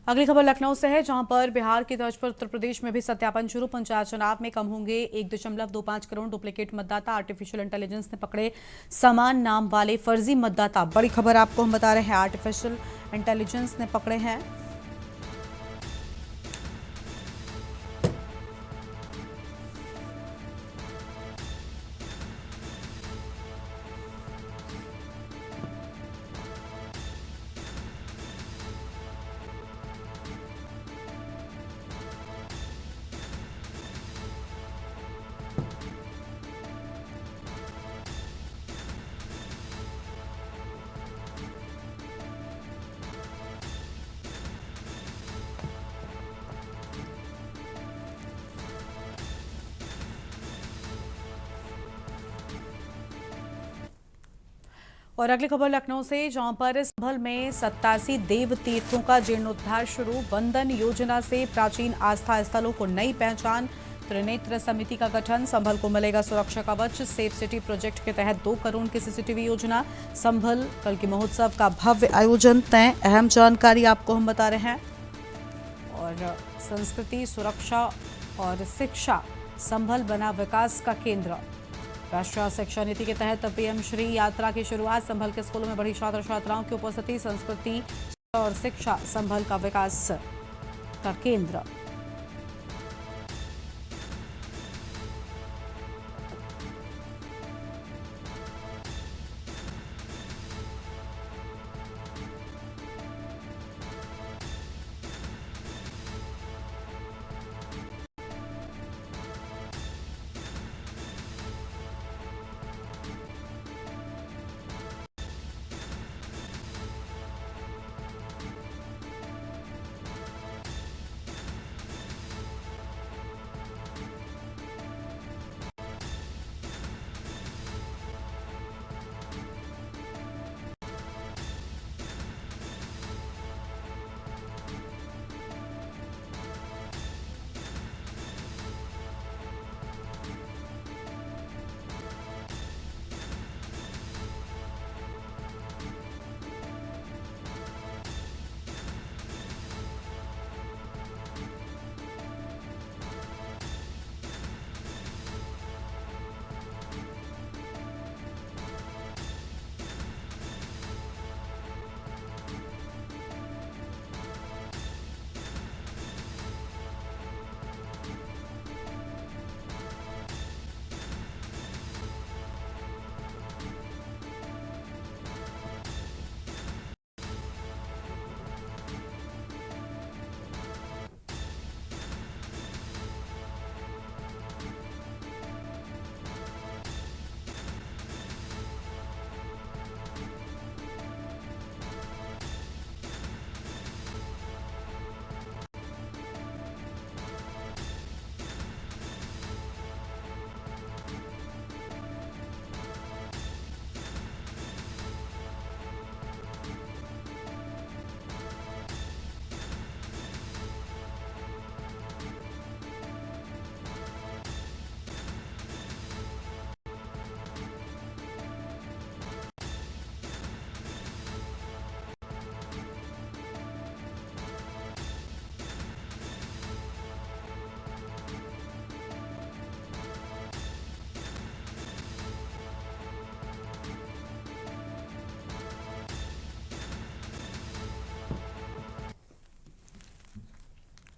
अगली खबर लखनऊ से है, जहां पर बिहार की तर्ज पर उत्तर प्रदेश में भी सत्यापन शुरू। पंचायत चुनाव में कम होंगे 1.25 करोड़ डुप्लीकेट मतदाता। आर्टिफिशियल इंटेलिजेंस ने पकड़े समान नाम वाले फर्जी मतदाता। बड़ी खबर आपको हम बता रहे हैं। आर्टिफिशियल इंटेलिजेंस ने पकड़े हैं और अगली खबर लखनऊ से, जहां पर संभल में 87 देव तीर्थों का जीर्णोद्धार शुरू। वंदन योजना से प्राचीन आस्था स्थलों को नई पहचान। त्रिनेत्र समिति का गठन। संभल को मिलेगा सुरक्षा कवच। सेफ सिटी प्रोजेक्ट के तहत 2 करोड़ की सीसीटीवी योजना। संभल कल्कि महोत्सव का भव्य आयोजन तय। अहम जानकारी आपको हम बता रहे हैं। और संस्कृति, सुरक्षा और शिक्षा, संभल बना विकास का केंद्र। राष्ट्रीय शिक्षा नीति के तहत पीएम श्री यात्रा की शुरुआत। संभल के स्कूलों में बढ़ी छात्र छात्राओं की उपस्थिति। संस्कृति और शिक्षा, संभल का विकास का केंद्र।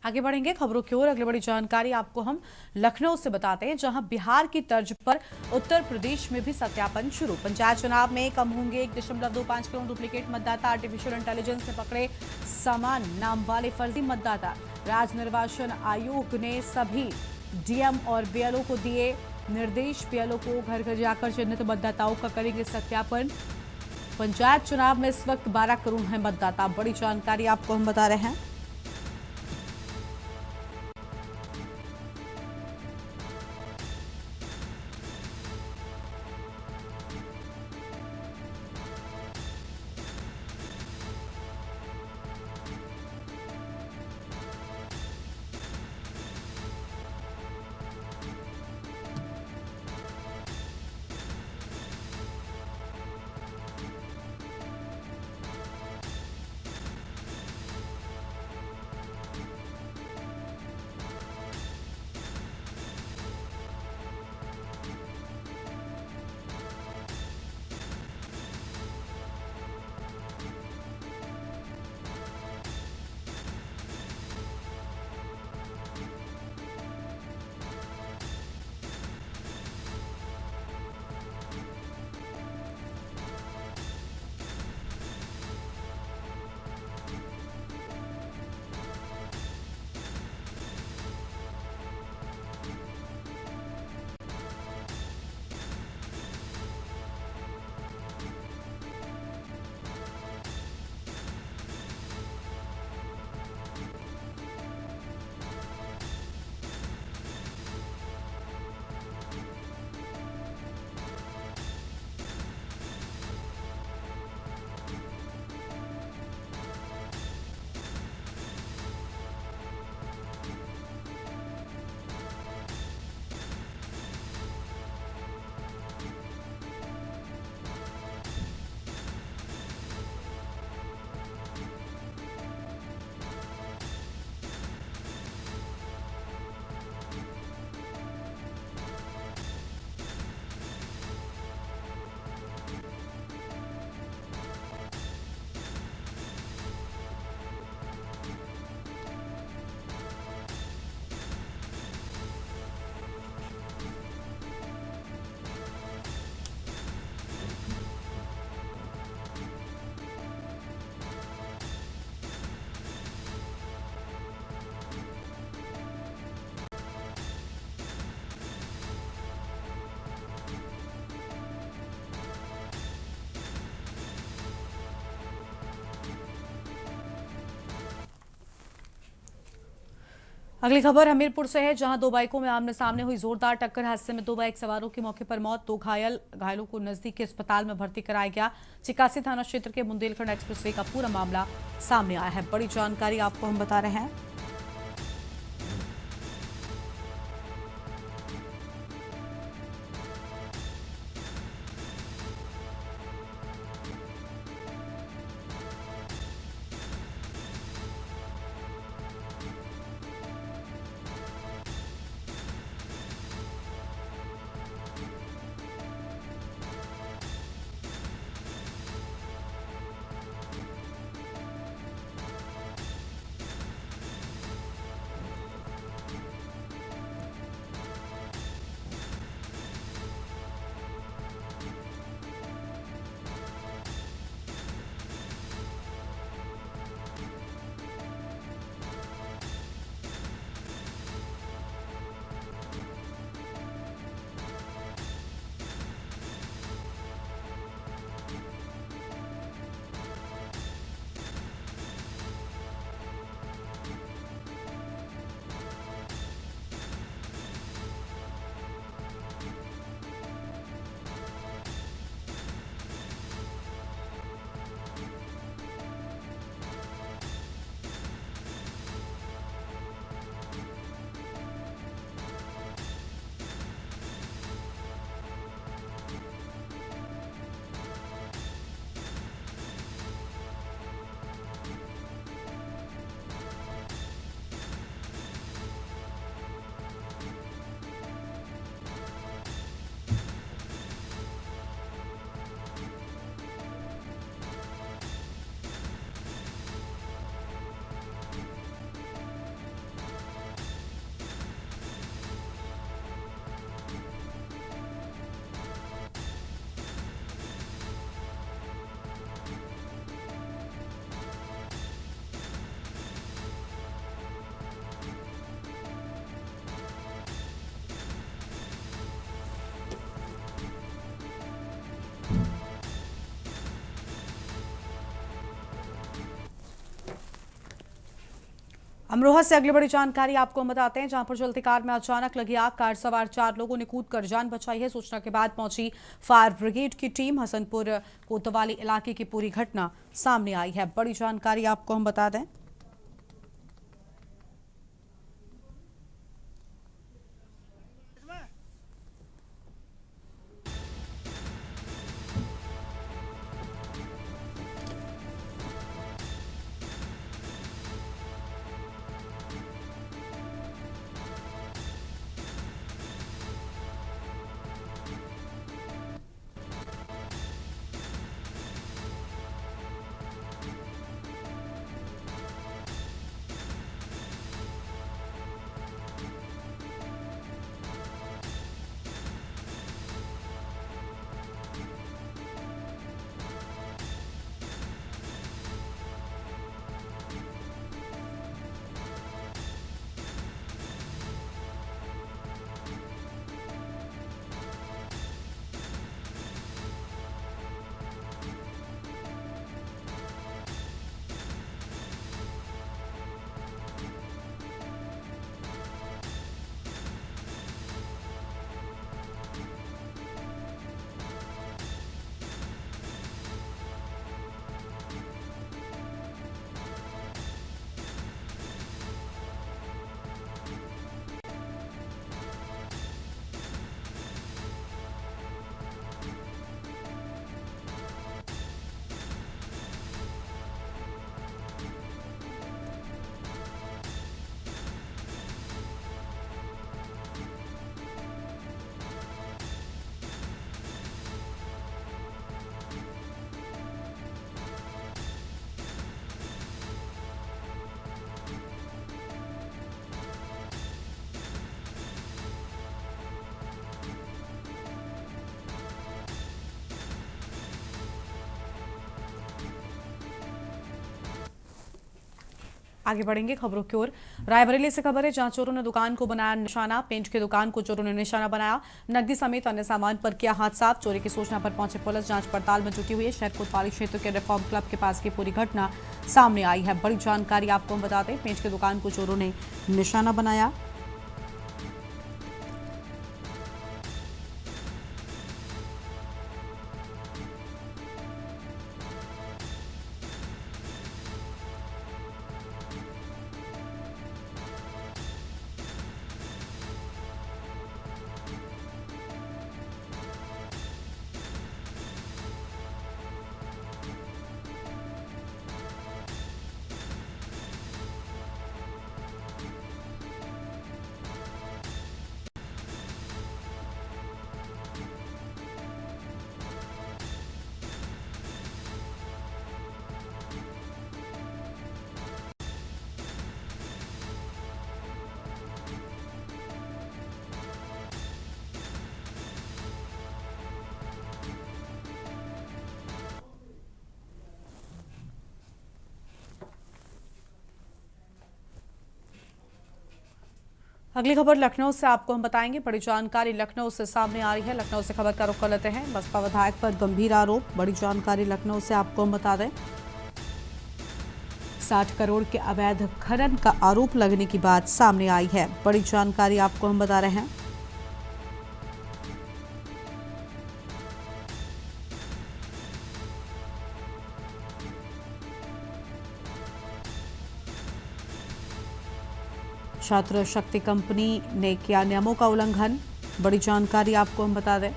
आगे बढ़ेंगे खबरों की ओर। अगली बड़ी जानकारी आपको हम लखनऊ से बताते हैं, जहां बिहार की तर्ज पर उत्तर प्रदेश में भी सत्यापन शुरू। पंचायत चुनाव में कम होंगे 1.25 करोड़ डुप्लीकेट मतदाता। आर्टिफिशियल इंटेलिजेंस ने पकड़े समान नाम वाले फर्जी मतदाता। राज्य निर्वाचन आयोग ने सभी डीएम और बीएलओ को दिए निर्देश। बीएलओ को घर घर जाकर चिन्हित मतदाताओं का करेंगे सत्यापन। पंचायत चुनाव में इस वक्त 12 करोड़ है मतदाता। बड़ी जानकारी आपको हम बता रहे हैं। अगली खबर हमीरपुर से है, जहां दो बाइकों में आमने सामने हुई जोरदार टक्कर। हादसे में दो बाइक सवारों की मौके पर मौत, दो घायलों को नजदीक के अस्पताल में भर्ती कराया गया। चिकासी थाना क्षेत्र के बुंदेलखंड एक्सप्रेसवे का पूरा मामला सामने आया है। बड़ी जानकारी आपको हम बता रहे हैं। अमरोहा से अगली बड़ी जानकारी आपको हम बताते हैं, जहां पर चलती कार में अचानक लगी आग। कार सवार 4 लोगों ने कूदकर जान बचाई है। सूचना के बाद पहुंची फायर ब्रिगेड की टीम। हसनपुर कोतवाली इलाके की पूरी घटना सामने आई है। बड़ी जानकारी आपको हम बता दें। आगे बढ़ेंगे खबरों की ओर। रायबरेली से खबर है, जहां चोरों ने दुकान को बनाया निशाना। पेंट की दुकान को चोरों ने निशाना बनाया, नकदी समेत अन्य सामान पर किया हाथ साफ। चोरी की सूचना पर पहुंचे पुलिस जांच पड़ताल में जुटी हुई है। शहर कोतवाली क्षेत्र के रिफॉर्म क्लब के पास की पूरी घटना सामने आई है। बड़ी जानकारी आपको हम बताते हैं, पेंट की दुकान को चोरों ने निशाना बनाया। अगली खबर लखनऊ से आपको हम बताएंगे। बड़ी जानकारी लखनऊ से सामने आ रही है। लखनऊ से खबर का रुख कर लेते हैं। बसपा विधायक पर गंभीर आरोप। बड़ी जानकारी लखनऊ से आपको हम बता दें, 60 करोड़ के अवैध खनन का आरोप लगने की बात सामने आई है। बड़ी जानकारी आपको हम बता रहे हैं। छात्र शक्ति कंपनी ने किया नियमों का उल्लंघन। बड़ी जानकारी आपको हम बता दें,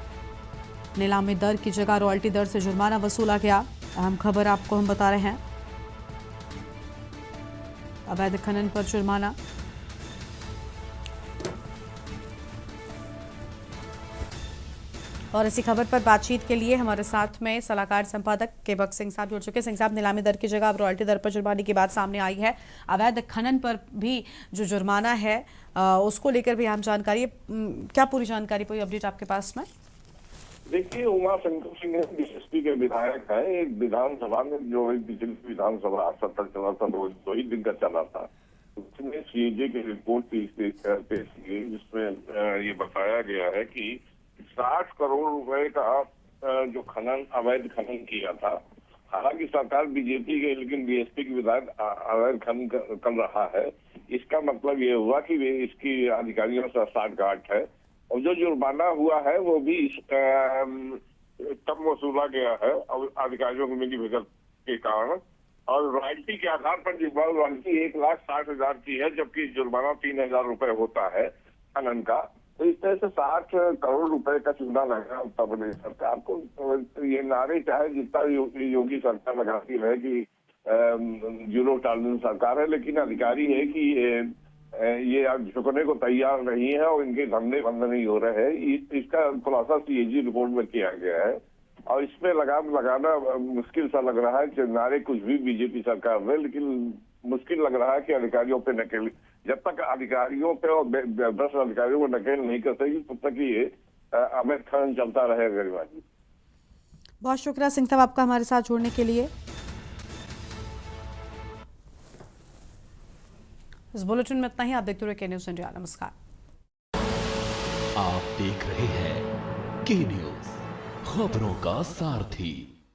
नीलामी दर की जगह रॉयल्टी दर से जुर्माना वसूला गया। अहम खबर आपको हम बता रहे हैं, अवैध खनन पर जुर्माना। और इसी खबर पर बातचीत के लिए हमारे साथ में सलाहकार संपादक केवक सिंह साहब जुड़ चुके हैं। सिंह साहब, नीलामी दर की जगह अब रॉयल्टी दर पर जुर्माने की बात सामने आई है। अवैध खनन पर भी जो जुर्माना है उसको लेकर भी हम जानकारी, क्या पूरी जानकारी, कोई अपडेट आपके पास में? देखिए, उमा शंकर सिंह बीएसपी के विधायक है। एक विधानसभा में जो पिछली विधानसभा 7 तक चला था, 2 ही दिन का चला था, उसमें सीएजे की रिपोर्ट पेश की गई, जिसमें ये बताया गया है कि 60 करोड़ रुपए का जो खनन, अवैध खनन किया था। हालांकि सरकार बीजेपी के, लेकिन बीएसपी के विधायक अवैध खनन कर रहा है। इसका मतलब ये हुआ कि वे इसकी अधिकारियों से साठगांठ है, और जो जुर्माना हुआ है वो भी कम वसूला गया है अधिकारियों को मिली भगत के कारण। और रॉयल्टी के आधार पर रॉयल्टी 1,60,000 की है, जबकि जुर्माना 3,000 रुपए होता है खनन का। तो इस तरह से 60 करोड़ रुपए का चूना लगा उत्तर प्रदेश सरकार को। तो ये नारे चाहे जितना योगी सरकार लगाती है कि जीरो टॉलरेंस सरकार है, लेकिन अधिकारी है कि ये अब झुकने को तैयार नहीं है और इनके धंधे बंद नहीं हो रहे हैं। इसका खुलासा सीएजी रिपोर्ट में किया गया है, और इसमें लगाम लगाना मुश्किल सा लग रहा है। कि नारे कुछ भी बीजेपी सरकार में, लेकिन मुश्किल लग रहा है कि अधिकारियों पे नकेल, जब तक अधिकारियों पे और 10 अधिकारियों को नकेल नहीं कर सकेगी तब तक ये अवैध खनन चलता रहेगा। गरिमा जी, बहुत शुक्रिया सिंह साहब आपका हमारे साथ जुड़ने के लिए। इस बुलेटिन में इतना ही। आप देखते रहिए के न्यूज़ इंडिया। नमस्कार। आप देख रहे हैं के न्यूज़, खबरों का सारथी।